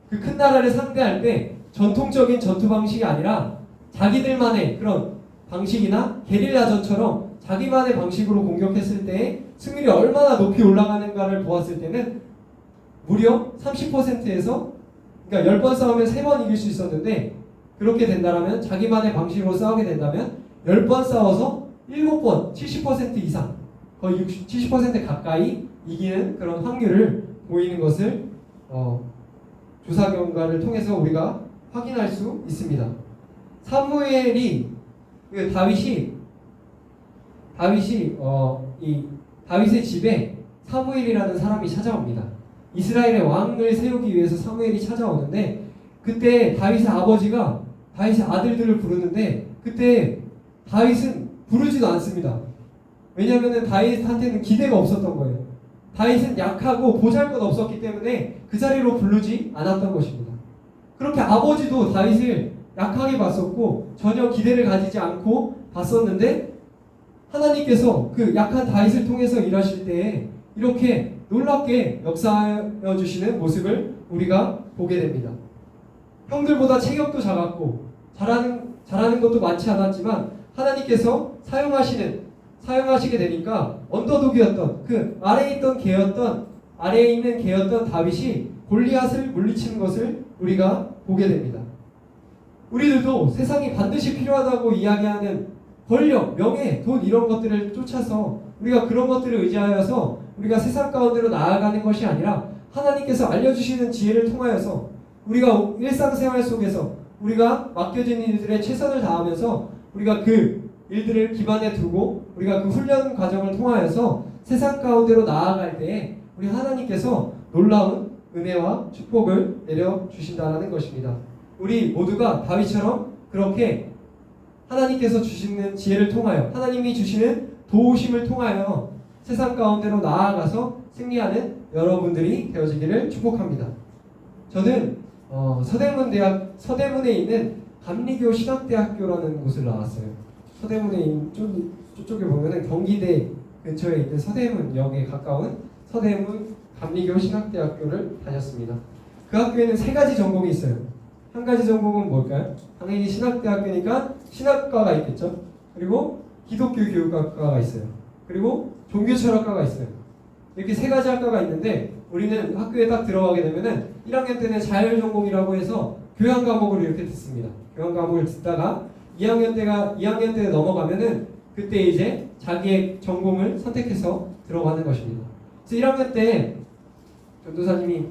그 큰 나라를 상대할 때 전통적인 전투 방식이 아니라 자기들만의 그런 방식이나 게릴라전처럼 자기만의 방식으로 공격했을 때의 승률이 얼마나 높이 올라가는가를 보았을 때는 무려 30%에서 그러니까 10번 싸우면 3번 이길 수 있었는데 그렇게 된다면 자기만의 방식으로 싸우게 된다면 10번 싸워서 7번 70% 이상 거의 70% 가까이 이기는 그런 확률을 보이는 것을 조사 결과를 통해서 우리가 확인할 수 있습니다. 사무엘이 다윗의 집에 사무엘이라는 사람이 찾아옵니다. 이스라엘의 왕을 세우기 위해서 사무엘이 찾아오는데 그때 다윗의 아버지가 다윗의 아들들을 부르는데 그때 다윗은 부르지도 않습니다. 왜냐하면 다윗한테는 기대가 없었던 거예요. 다윗은 약하고 보잘것없었기 때문에 그 자리로 부르지 않았던 것입니다. 그렇게 아버지도 다윗을 약하게 봤었고 전혀 기대를 가지지 않고 봤었는데 하나님께서 그 약한 다윗을 통해서 일하실 때에 이렇게 놀랍게 역사하여 주시는 모습을 우리가 보게 됩니다. 형들보다 체격도 작았고 잘하는 것도 많지 않았지만 하나님께서 사용하시게 되니까 언더독이었던 그 아래에 있는 개였던 다윗이 골리앗을 물리치는 것을 우리가 보게 됩니다. 우리들도 세상이 반드시 필요하다고 이야기하는 권력, 명예, 돈 이런 것들을 쫓아서 우리가 그런 것들을 의지하여서 우리가 세상 가운데로 나아가는 것이 아니라 하나님께서 알려주시는 지혜를 통하여서 우리가 일상생활 속에서 우리가 맡겨진 일들에 최선을 다하면서 우리가 그 일들을 기반에 두고 우리가 그 훈련 과정을 통하여서 세상 가운데로 나아갈 때에 우리 하나님께서 놀라운 은혜와 축복을 내려주신다는 것입니다. 우리 모두가 다윗처럼 그렇게 하나님께서 주시는 지혜를 통하여 하나님이 주시는 도우심을 통하여 세상 가운데로 나아가서 승리하는 여러분들이 되어지기를 축복합니다. 저는 서대문에 있는 감리교 신학대학교라는 곳을 나왔어요. 서대문에 있는 쪽에 보면은 경기대 근처에 있는 서대문역에 가까운 서대문 감리교 신학대학교를 다녔습니다. 그 학교에는 3가지 전공이 있어요. 한 가지 전공은 뭘까요? 당연히 신학대학교니까 신학과가 있겠죠. 그리고 기독교 교육학과가 있어요. 그리고 종교철학과가 있어요. 이렇게 3가지 학과가 있는데 우리는 학교에 딱 들어가게 되면은 1학년 때는 자율전공이라고 해서 교양 과목을 이렇게 듣습니다. 교양 과목을 듣다가 2학년 때 넘어가면은 그때 이제 자기의 전공을 선택해서 들어가는 것입니다. 그래서 1학년 때 전도사님이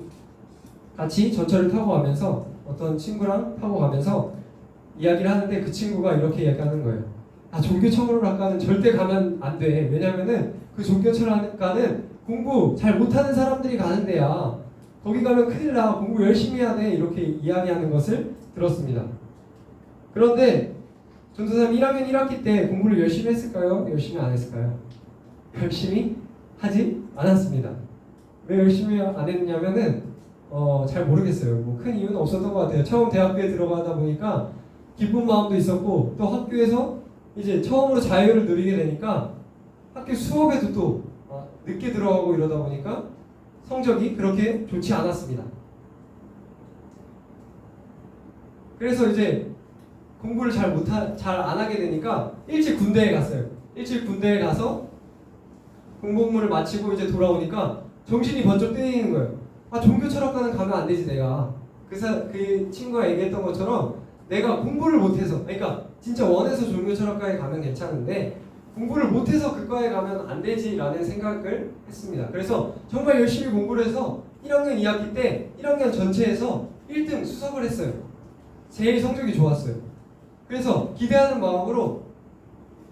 같이 전철을 타고 가면서 어떤 친구랑 타고 가면서 이야기를 하는데 그 친구가 이렇게 이야기하는 거예요. 종교철학과는 절대 가면 안 돼. 왜냐면은 그 종교철학과는 공부 잘 못하는 사람들이 가는 데야. 거기 가면 큰일 나. 공부 열심히 해야 돼. 이렇게 이야기하는 것을 들었습니다. 그런데 전도사님 1학년 1학기 때 공부를 열심히 했을까요? 열심히 안 했을까요? 열심히 하지 않았습니다. 왜 열심히 안 했냐면은 잘 모르겠어요. 뭐 큰 이유는 없었던 것 같아요. 처음 대학교에 들어가다 보니까 기쁜 마음도 있었고, 또 학교에서 이제 처음으로 자유를 누리게 되니까 학교 수업에도 또 늦게 들어가고 이러다 보니까 성적이 그렇게 좋지 않았습니다. 그래서 이제 공부를 잘 안 하게 되니까 일찍 군대에 갔어요. 일찍 군대에 가서 공복무를 마치고 이제 돌아오니까 정신이 번쩍 뜨이는 거예요. 종교 철학과는 가면 안 되지 내가. 그 친구가 얘기했던 것처럼 내가 공부를 못해서, 그러니까 진짜 원해서 종교 철학과에 가면 괜찮은데 공부를 못해서 그 과에 가면 안 되지라는 생각을 했습니다. 그래서 정말 열심히 공부를 해서 1학년 2학기 때 1학년 전체에서 1등 수석을 했어요. 제일 성적이 좋았어요. 그래서 기대하는 마음으로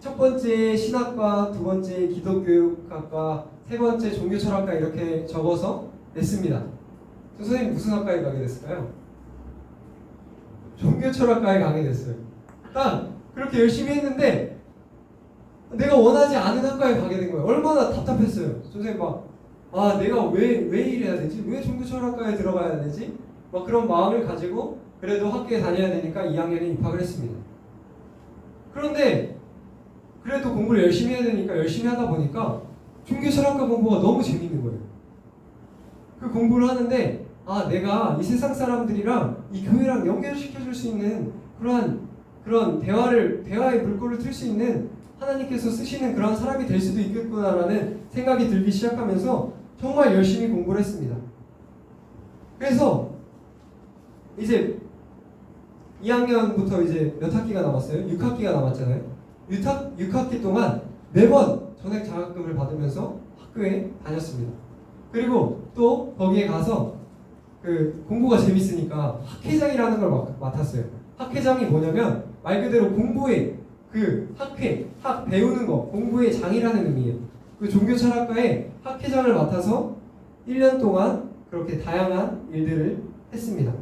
첫 번째 신학과, 두 번째 기독교육학과, 세 번째 종교철학과 이렇게 적어서 냈습니다. 선생님 무슨 학과에 가게 됐을까요? 종교철학과에 가게 됐어요. 딱 그렇게 열심히 했는데 내가 원하지 않은 학과에 가게 된 거예요. 얼마나 답답했어요. 선생님 내가 왜 이래야 되지? 왜 종교철학과에 들어가야 되지? 그런 마음을 가지고 그래도 학교에 다녀야 되니까 2학년에 입학을 했습니다. 그런데 그래도 공부를 열심히 해야 되니까 열심히 하다 보니까 종교철학과 공부가 너무 재밌는 거예요. 그 공부를 하는데 내가 이 세상 사람들이랑 이 교회랑 연결시켜줄 수 있는 그런 대화의 물꼬를 틀 수 있는 하나님께서 쓰시는 그런 사람이 될 수도 있겠구나라는 생각이 들기 시작하면서 정말 열심히 공부를 했습니다. 그래서 이제 2학년부터 이제 몇 학기가 남았어요? 6학기가 남았잖아요. 6학기 동안 매번 전액 장학금을 받으면서 학교에 다녔습니다. 그리고 또 거기에 가서 공부가 재밌으니까 학회장이라는 걸 맡았어요. 학회장이 뭐냐면 말 그대로 공부의 학 배우는 거, 공부의 장이라는 의미예요. 그 종교철학과에 학회장을 맡아서 1년 동안 그렇게 다양한 일들을 했습니다.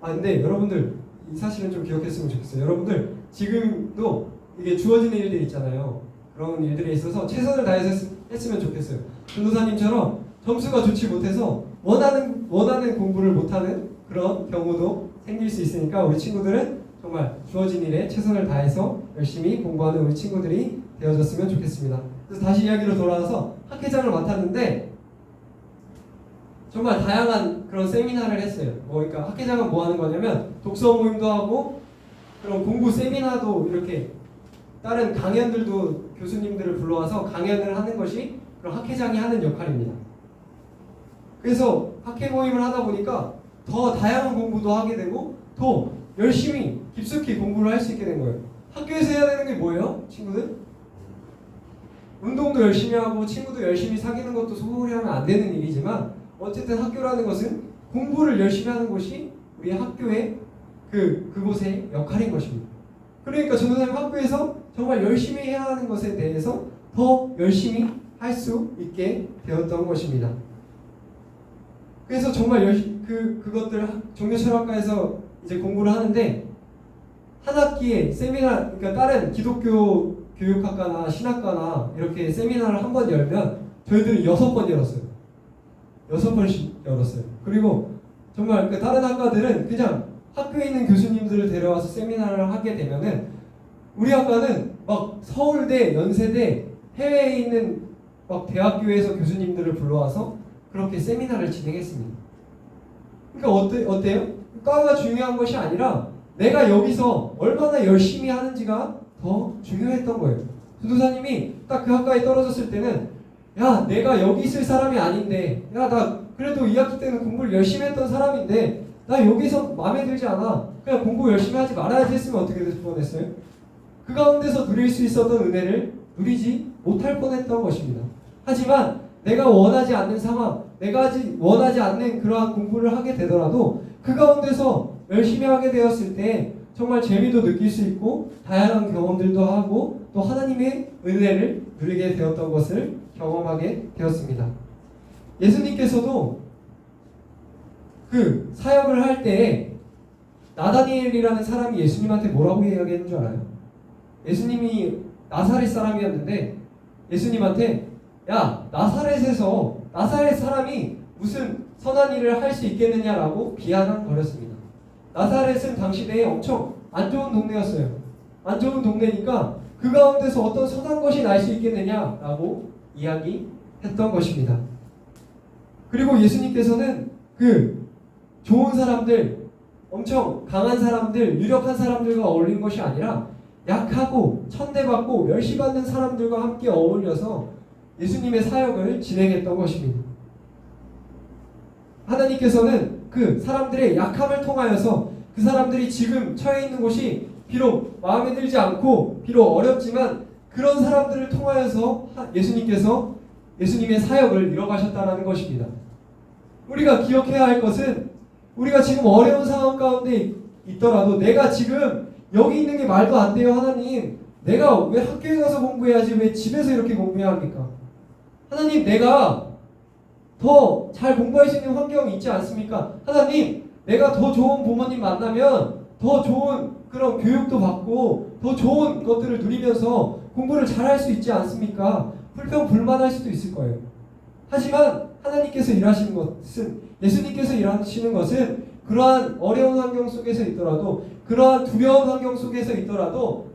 근데 여러분들 이 사실은 좀 기억했으면 좋겠어요. 여러분들 지금도 이게 주어지는 일들이 있잖아요. 그런 일들에 있어서 최선을 다해서 했으면 좋겠어요. 전도사님처럼 점수가 좋지 못해서 원하는 공부를 못하는 그런 경우도 생길 수 있으니까 우리 친구들은 정말 주어진 일에 최선을 다해서 열심히 공부하는 우리 친구들이 되어줬으면 좋겠습니다. 그래서 다시 이야기로 돌아와서 학회장을 맡았는데 정말 다양한 그런 세미나를 했어요. 그러니까 학회장은 뭐 하는 거냐면 독서 모임도 하고 그런 공부 세미나도 이렇게 다른 강연들도 교수님들을 불러와서 강연을 하는 것이 그런 학회장이 하는 역할입니다. 그래서 학회 모임을 하다 보니까 더 다양한 공부도 하게 되고 더 열심히 깊숙이 공부를 할 수 있게 된 거예요. 학교에서 해야 되는 게 뭐예요? 친구들? 운동도 열심히 하고 친구도 열심히 사귀는 것도 소홀히 하면 안 되는 일이지만 어쨌든 학교라는 것은 공부를 열심히 하는 곳이 우리 학교의 그곳의 역할인 것입니다. 그러니까 전도사님 학교에서 정말 열심히 해야 하는 것에 대해서 더 열심히 할 수 있게 되었던 것입니다. 그래서 정말 그것들 종교철학과에서 이제 공부를 하는데 한 학기에 세미나, 그러니까 다른 기독교 교육학과나 신학과나 이렇게 세미나를 한 번 열면 저희들은 6번 열었어요. 6번씩 열었어요. 그리고 정말 다른 학과들은 그냥 학교에 있는 교수님들을 데려와서 세미나를 하게 되면은 우리 학과는 서울대, 연세대, 해외에 있는 대학교에서 교수님들을 불러와서 그렇게 세미나를 진행했습니다. 그러니까 어때요? 과가 중요한 것이 아니라 내가 여기서 얼마나 열심히 하는지가 더 중요했던 거예요. 전도사님이 딱 그 학과에 떨어졌을 때는 내가 여기 있을 사람이 아닌데 나 그래도 2학기 때는 공부를 열심히 했던 사람인데 나 여기서 마음에 들지 않아. 그냥 공부 열심히 하지 말아야지 했으면 어떻게 될 뻔했어요? 그 가운데서 누릴 수 있었던 은혜를 누리지 못할 뻔했던 것입니다. 하지만 내가 원하지 않는 상황, 내가 원하지 않는 그러한 공부를 하게 되더라도 그 가운데서 열심히 하게 되었을 때 정말 재미도 느낄 수 있고 다양한 경험들도 하고 또 하나님의 은혜를 누리게 되었던 것을 경험하게 되었습니다. 예수님께서도 그 사역을 할 때 나다니엘이라는 사람이 예수님한테 뭐라고 이야기했는 줄 알아요? 예수님이 나사렛 사람이었는데 예수님한테 야, 나사렛 사람이 무슨 선한 일을 할 수 있겠느냐라고 비아냥거렸습니다. 나사렛은 당시대에 엄청 안 좋은 동네였어요. 안 좋은 동네니까 그 가운데서 어떤 선한 것이 날 수 있겠느냐라고 이야기했던 것입니다. 그리고 예수님께서는 그 좋은 사람들, 엄청 강한 사람들, 유력한 사람들과 어울린 것이 아니라 약하고 천대받고 멸시받는 사람들과 함께 어울려서 예수님의 사역을 진행했던 것입니다. 하나님께서는 그 사람들의 약함을 통하여서 그 사람들이 지금 처해 있는 곳이 비록 마음에 들지 않고 비록 어렵지만 그런 사람들을 통하여서 예수님께서 예수님의 사역을 이뤄가셨다는 것입니다. 우리가 기억해야 할 것은 우리가 지금 어려운 상황 가운데 있더라도 내가 지금 여기 있는 게 말도 안 돼요. 하나님, 내가 왜 학교에 가서 공부해야지 왜 집에서 이렇게 공부해야 합니까? 하나님, 내가 더 잘 공부할 수 있는 환경이 있지 않습니까? 하나님, 내가 더 좋은 부모님 만나면 더 좋은 그런 교육도 받고 더 좋은 것들을 누리면서 공부를 잘할 수 있지 않습니까? 불평불만할 수도 있을 거예요. 하지만 하나님께서 일하시는 것은, 예수님께서 일하시는 것은 그러한 어려운 환경 속에서 있더라도, 그러한 두려운 환경 속에서 있더라도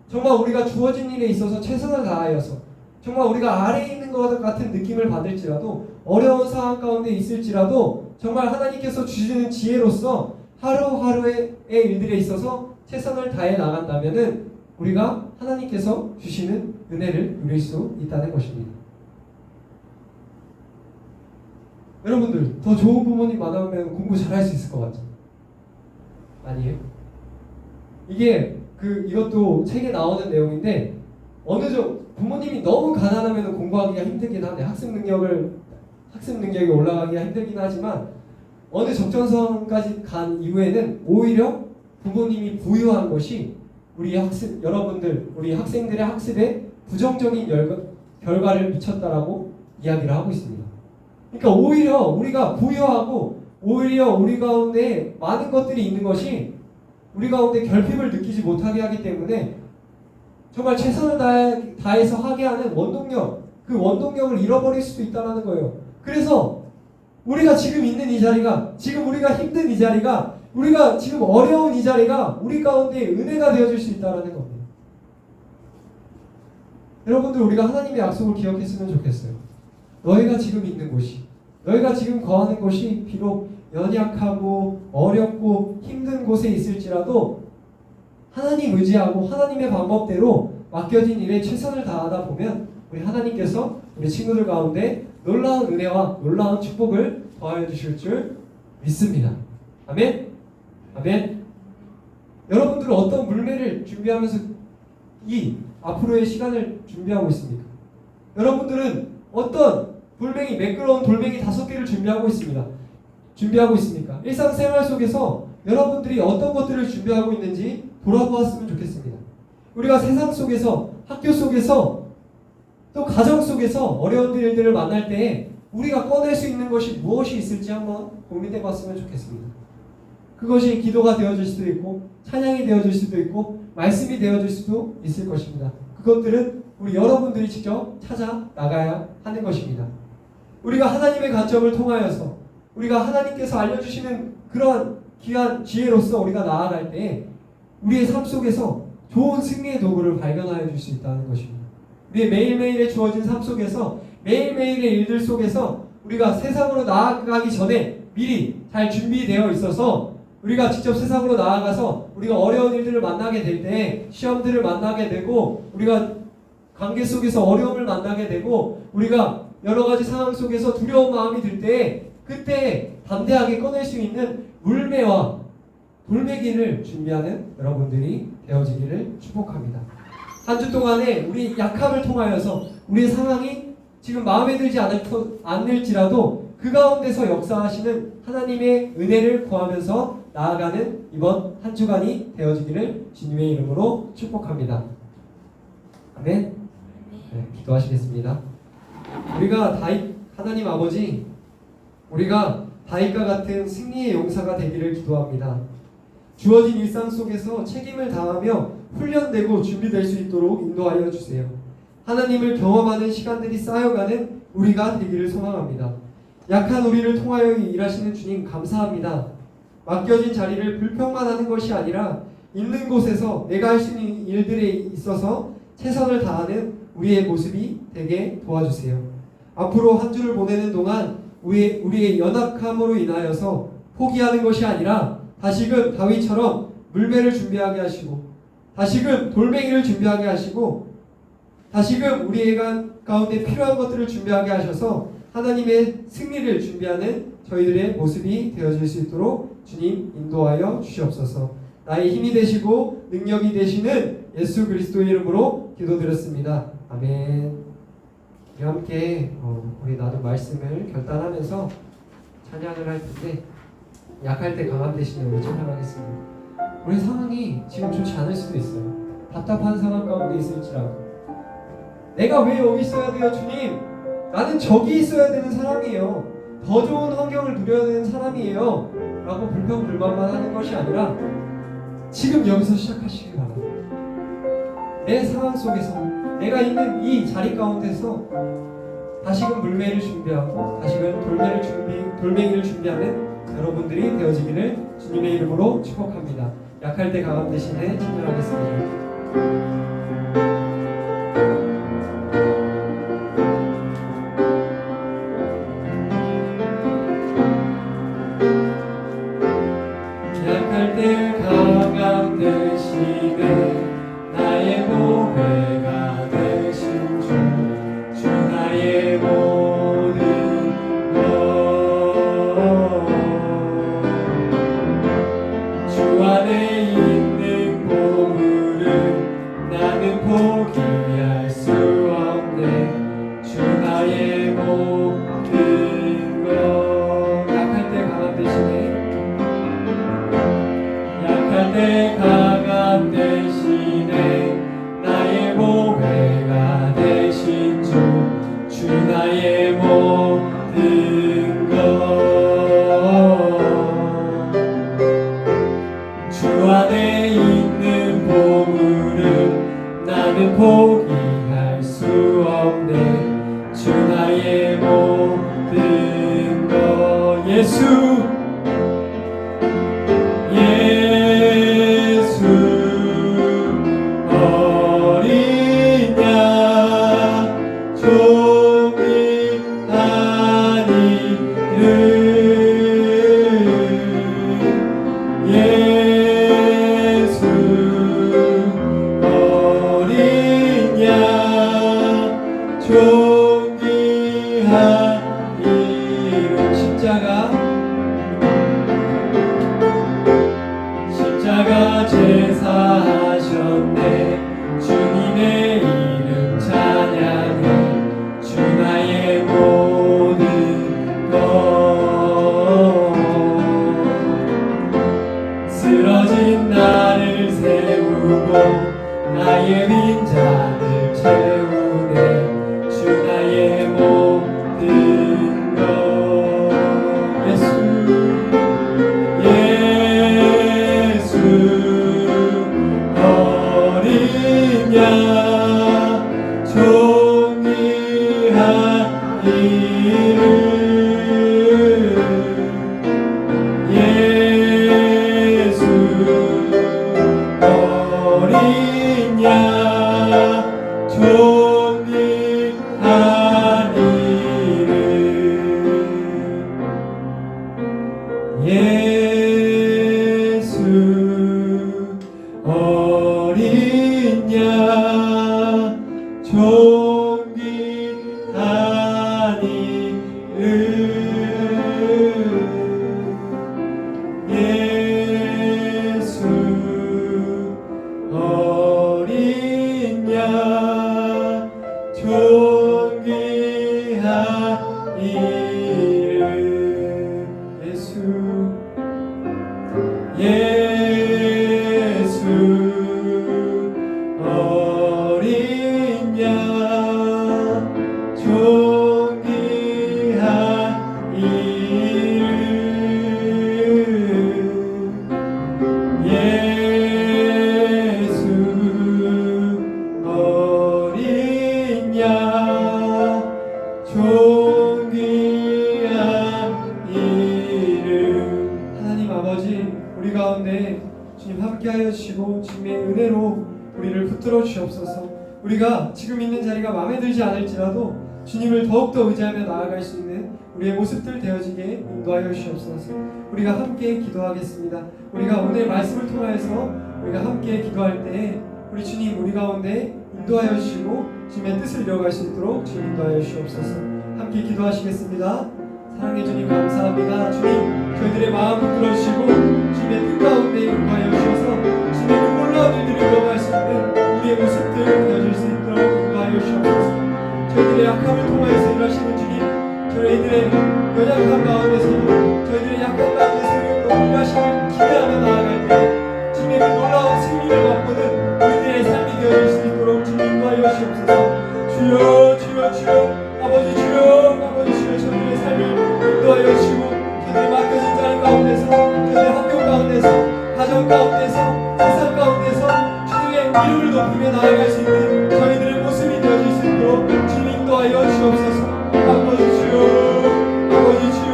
정말 우리가 주어진 일에 있어서 최선을 다하여서 정말 우리가 아래에 있는 것 같은 느낌을 받을지라도, 어려운 상황 가운데 있을지라도 정말 하나님께서 주시는 지혜로서 하루하루의 일들에 있어서 최선을 다해 나간다면은 우리가 하나님께서 주시는 은혜를 누릴 수 있다는 것입니다. 여러분들, 더 좋은 부모님 만나면 공부 잘할 수 있을 것 같죠? 아니에요? 이것도 책에 나오는 내용인데, 부모님이 너무 가난하면 공부하기가 힘들긴 한데, 학습 능력이 올라가기가 힘들긴 하지만, 어느 적정선까지 간 이후에는 오히려 부모님이 부유한 것이 우리 학생들의 학습에 부정적인 결과를 미쳤다라고 이야기를 하고 있습니다. 그러니까 오히려 우리가 부유하고 오히려 우리 가운데 많은 것들이 있는 것이 우리 가운데 결핍을 느끼지 못하게 하기 때문에 정말 최선을 다해서 하게 하는 그 원동력을 잃어버릴 수도 있다는 거예요. 그래서 우리가 지금 있는 이 자리가, 지금 우리가 힘든 이 자리가, 우리가 지금 어려운 이 자리가 우리 가운데 은혜가 되어줄 수 있다는 겁니다. 여러분들, 우리가 하나님의 약속을 기억했으면 좋겠어요. 너희가 지금 있는 곳이, 너희가 지금 거하는 곳이 비록 연약하고 어렵고 힘든 곳에 있을지라도 하나님 의지하고 하나님의 방법대로 맡겨진 일에 최선을 다하다 보면 우리 하나님께서 우리 친구들 가운데 놀라운 은혜와 놀라운 축복을 더하여 주실 줄 믿습니다. 아멘? 아멘? 여러분들은 어떤 물매를 준비하면서 이 앞으로의 시간을 준비하고 있습니까? 여러분들은 어떤 매끄러운 돌멩이 5개를 준비하고 있습니까? 일상생활 속에서 여러분들이 어떤 것들을 준비하고 있는지 돌아보았으면 좋겠습니다. 우리가 세상 속에서, 학교 속에서, 또 가정 속에서 어려운 일들을 만날 때 우리가 꺼낼 수 있는 것이 무엇이 있을지 한번 고민해 봤으면 좋겠습니다. 그것이 기도가 되어질 수도 있고, 찬양이 되어질 수도 있고, 말씀이 되어질 수도 있을 것입니다. 그것들은 우리 여러분들이 직접 찾아 나가야 하는 것입니다. 우리가 하나님의 관점을 통하여서, 우리가 하나님께서 알려주시는 그러한 귀한 지혜로서 우리가 나아갈 때 우리의 삶 속에서 좋은 승리의 도구를 발견하여 줄 수 있다는 것입니다. 우리의 매일매일에 주어진 삶 속에서, 매일매일의 일들 속에서 우리가 세상으로 나아가기 전에 미리 잘 준비되어 있어서 우리가 직접 세상으로 나아가서 우리가 어려운 일들을 만나게 될 때, 시험들을 만나게 되고, 우리가 관계 속에서 어려움을 만나게 되고, 우리가 여러 가지 상황 속에서 두려운 마음이 들 때, 그때 담대하게 꺼낼 수 있는 물매와 돌멩이를 준비하는 여러분들이 되어지기를 축복합니다. 한 주 동안에 우리 약함을 통하여서 우리의 상황이 지금 마음에 들지 않을지라도 그 가운데서 역사하시는 하나님의 은혜를 구하면서 나아가는 이번 한 주간이 되어지기를 주님의 이름으로 축복합니다. 아멘. 네, 기도하시겠습니다. 하나님 아버지, 우리가 다윗과 같은 승리의 용사가 되기를 기도합니다. 주어진 일상 속에서 책임을 다하며 훈련되고 준비될 수 있도록 인도하여 주세요. 하나님을 경험하는 시간들이 쌓여가는 우리가 되기를 소망합니다. 약한 우리를 통하여 일하시는 주님 감사합니다. 맡겨진 자리를 불평만 하는 것이 아니라 있는 곳에서 내가 할 수 있는 일들에 있어서 최선을 다하는 우리의 모습이 되게 도와주세요. 앞으로 한 주를 보내는 동안 우리의 연약함으로 인하여서 포기하는 것이 아니라 다시금 다윗처럼 물배를 준비하게 하시고 다시금 돌멩이를 준비하게 하시고 다시금 우리의 가운데 필요한 것들을 준비하게 하셔서 하나님의 승리를 준비하는 저희들의 모습이 되어질 수 있도록 주님 인도하여 주시옵소서. 나의 힘이 되시고 능력이 되시는 예수 그리스도의 이름으로 기도드렸습니다. 아멘. 우리 함께 우리 나눈 말씀을 결단하면서 찬양을 할 텐데 약할 때 강함 되시는 우리 찬양하겠습니다. 우리 상황이 지금 좋지 않을 수도 있어요. 답답한 상황 가운데 있을지라도 내가 왜 여기 있어야 돼요 주님? 나는 저기 있어야 되는 사람이에요. 더 좋은 환경을 누려야 되는 사람이에요 라고 불평불만만 하는 것이 아니라 지금 여기서 시작하시기 바랍니다. 내 상황 속에서 내가 있는 이 자리 가운데서 다시금 물매를 준비하고 다시금 돌멩이를 준비하는 여러분들이 되어지기를 주님의 이름으로 축복합니다. 약할 때 강함 대신에 찬양하겠습니다. 약할 때 강함 대신에 나의 보배가 되신 주 나의 모든 것 주 안에 있는 보물은 나는 포기할 수 없네. 주 나의 모든 것 약할 때 강함 대신에 약할 때 강함 대신에 나의 보배가 되신 주 나의 모든 것 주 안에 있는 보물은 나는 포기할 수 없네. 주 나의 모든 것 예수 어린 양 종이 아니를 예수 어린 양 종이 아니를 십자가 제사하셨네. 주님의 이름 찬양해. 주 나의 모든 것 쓰러진 나를 세우고 나의 빈잔을 채우네. 주 나의 모든 것 예수 어린 양 종이 아니를 예수 어린 양 종이 아니를 예수 어린 양 종이 아니를 예수 어린 양 종이 아니를 예수 어린 양 종이 아니를 가운데 주님 함께하여 주시고 주님의 은혜로 우리를 붙들어 주시옵소서. 우리가 지금 있는 자리가 마음에 들지 않을지라도 주님을 더욱더 의지하며 나아갈 수 있는 우리의 모습들 되어지게 인도하여 주시옵소서. 우리가 함께 기도하겠습니다. 우리가 오늘 말씀을 통하여서 우리가 함께 기도할 때 우리 주님 우리 가운데 인도하여 주시고 주님의 뜻을 이뤄갈 수 있도록 주님 인도하여 주시옵소서. 함께 기도하시겠습니다. 사랑해 주님 감사합니다. 주님 저희들의 마음 붙들어 주시고 주님의 뜻 가운데 인도하여 주셔서 주님의 그 놀라운 일들을 이뤄갈 수 있는 우리의 모습들 되어줄 수 있도록 인도하여 주시옵소서. 저희들의 약함을 통하여서 일하시는 주님, 저희들의 연약함 가운데서도 저희들의 약함 가운데서도 일하심을 기대하며 나아갈 때 주님의 그 놀라운 승리를 맛보는 우리들의 삶이 되어질 수 있도록 주님 인도하여 주시옵소서. 주여 주여 주여 아버지 주여 아버지 주여 저희들의 삶을 인도하여 주시고 저희들의 맡겨진 자리 가운데서 저희들의 학교 가운데서 가정 가운데서 세상 가운데서 주님의 이름을 높이며 나아갈 수 있는 저희들의 모습이 되어질 수 있도록 주님 인도하여 주옵소서. 아버지 주여 아버지 주여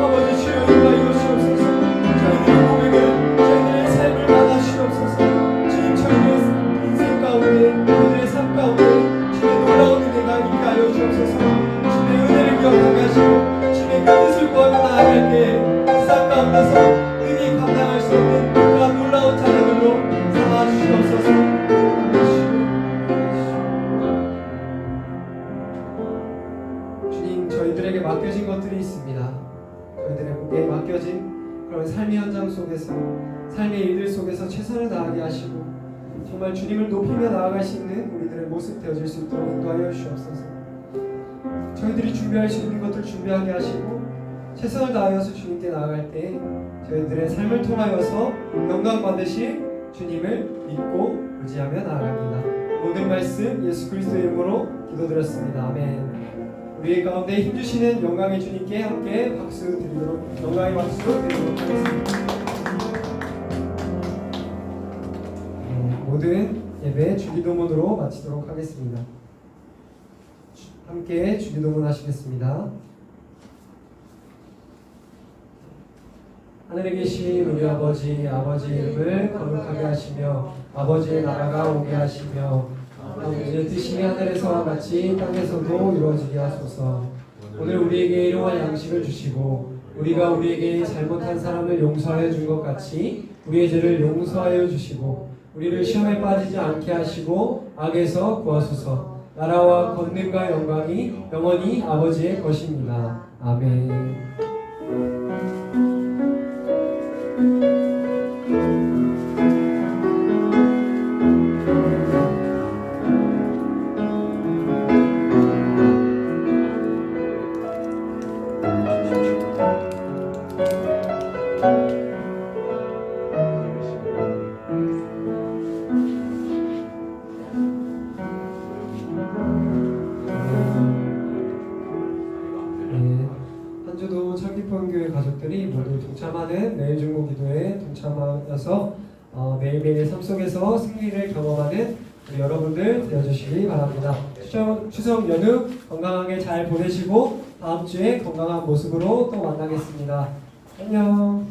아버지 주여 인도하여 주옵소서. 저희들의 고백을 저희들의 삶을 받아 주옵소서. 주님 저희들의 인생 가운데 저희들의 삶 가운데 주님의 놀라운 은혜가 있게 하여 주옵소서. 주님의 은혜를 기억하게 하시고 주님의 그 뜻을 구하며 나아갈 때 세상 가운데서 능히 감당할 수 없는 그러한 놀라운 자녀들로 삼아 주시옵소서. 주님 저희들에게 맡겨진 것들이 있습니다. 저희들에게 맡겨진 그런 삶의 현장 속에서 삶의 일들 속에서 최선을 다하게 하시고 정말 주님을 높이며 나아갈 수 있는 우리들의 모습 되어질 수 있도록 인도하여 주시옵소서. 저희들이 준비할 수 있는 것들 준비하게 하시고 최선을 다하여서 주님께 나아갈 때 저희들의 삶을 통하여서 영광 받으실 주님을 믿고 의지하며 나아갑니다. 모든 말씀 예수 그리스도의 이름으로 기도드렸습니다. 아멘. 우리 가운데 힘주시는 영광의 주님께 함께 박수 드리도록 영광의 박수 드리도록 하겠습니다. 모든 예배 주기도문으로 마치도록 하겠습니다. 함께 주기도문 하시겠습니다. 하늘에 계신 우리 아버지 이름을 거룩하게 하시며 아버지의 나라가 오게 하시며 아버지의 뜻이 하늘에서와 같이 땅에서도 이루어지게 하소서. 오늘 우리에게 일용할 양식을 주시고 우리가 우리에게 잘못한 사람을 용서하여 준 것 같이 우리의 죄를 용서하여 주시고 우리를 시험에 빠지지 않게 하시고 악에서 구하소서. 나라와 권능과 영광이 영원히 아버지의 것입니다. 아멘. 철기포교회 가족들이 모두 동참하는 매일 중보 기도에 동참하여서 매일매일의 삶 속에서 승리를 경험하는 우리 여러분들 되어주시기 바랍니다. 추석 연휴 건강하게 잘 보내시고 다음 주에 건강한 모습으로 또 만나겠습니다. 안녕.